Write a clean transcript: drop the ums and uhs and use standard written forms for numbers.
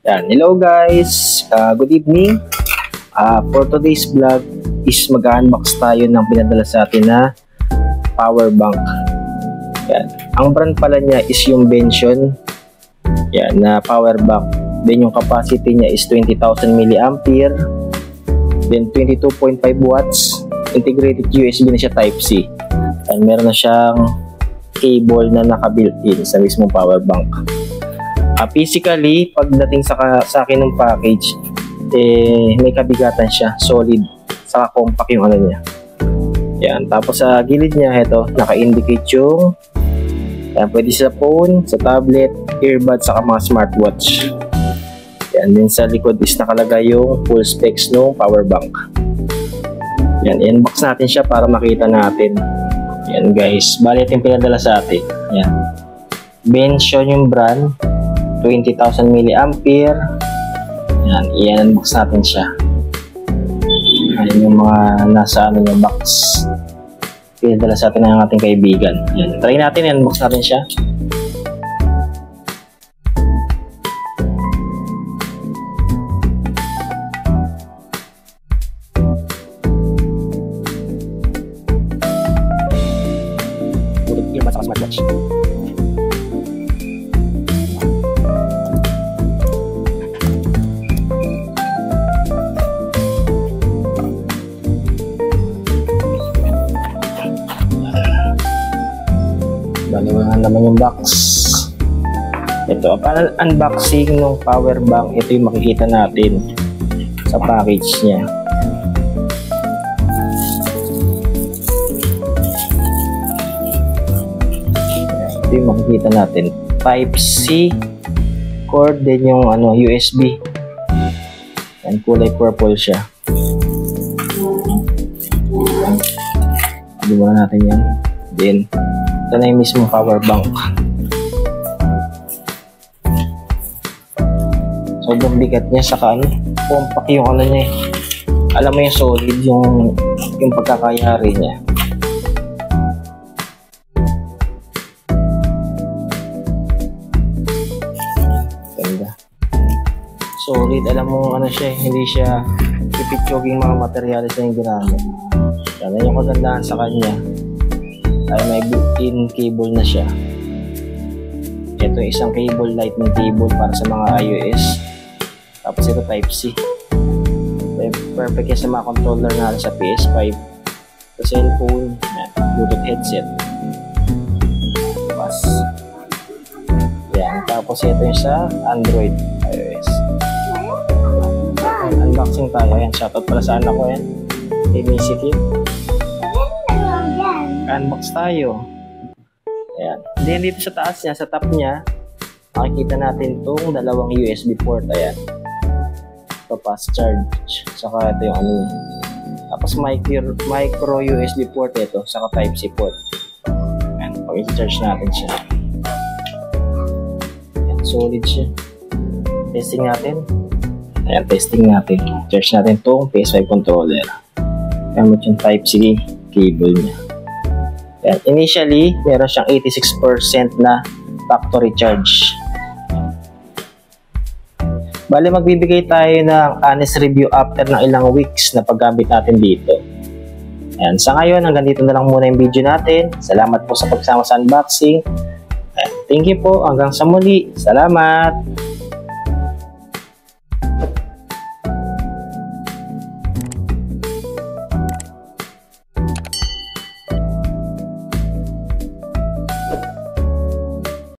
Yan. Hello guys, good evening. For today's vlog is mag-unbox tayo ng pinadala sa atin na power bank. Yan. Ang brand pala niya is yung Bention. Yan, na power bank. Then yung capacity niya is 20,000 mAh. Then 22.5 watts. Integrated USB na siya Type-C. And meron na siyang cable na naka-built-in sa mismong power bank. Physically, pagdating sa akin ng package, may kabigatan siya, solid, saka compact yung ano niya. Yan, tapos sa gilid niya, ito, naka-indicate yung yan, pwede sa phone, sa tablet, earbuds, saka mga smartwatch. Yan, din sa likod is nakalagay yung full specs ng power bank. Yan, i-unbox natin siya para makita natin. Yan guys, bali ito yung pinadala sa atin. Yan, Bention yung brand, 20,000 mAh. Yan, i-unbox natin siya. Ayan yung mga nasa ano yung box. Pinadala sa atin ng ating kaibigan. Yan, try natin, i-unbox natin siya. Earbuds sa smartwatch. Baliwangan naman yung box. Ito, para unboxing ng power bank, ito yung makikita natin sa package niya. Ito yung makikita natin. Type-C cord, din yung ano, USB. And kulay purple siya. Baliwangan natin yan. Then ito na yung mismong power bank. Sobrang bigat niya, saka ano, compact yung ano niya. Alam mo yung solid yung pagkakayari niya. Ganda. Solid, alam mo ano siya, hindi siya ipitsoging mga materialis na yung ginamit. Yan yung kagandahan sa kanya. Ay may built-in cable na siya. Ito isang cable, lightning cable para sa mga iOS. Tapos ito Type-C. Perfect yan sa mga controller natin sa PS5, sa cellphone, yan, Bluetooth headset. Yan. Tapos ito yung sa Android, iOS. Unboxing tayo. Yan, shoutout pala sa anak ko yan. Music unbox tayo. Ayan. Then dito sa taas niya, sa top niya, makikita natin itong dalawang USB port. Ayan. Ito fast charge. Saka ito yung ano. Tapos micro USB port ito. Saka Type-C port. Ayan. Pag i-charge natin siya. Ayan. Solid siya. Testing natin. Ayan. Testing natin. Charge natin itong PS5 controller. Gamit yung Type-C cable niya. Yan. Initially, meron siyang 86% na factory charge. Bale, magbibigay tayo ng honest review after ng ilang weeks na paggamit natin dito. Ayan. Sa ngayon, hanggang dito na lang muna yung video natin. Salamat po sa pagsama sa unboxing. Ayan. Thank you po. Hanggang sa muli. Salamat!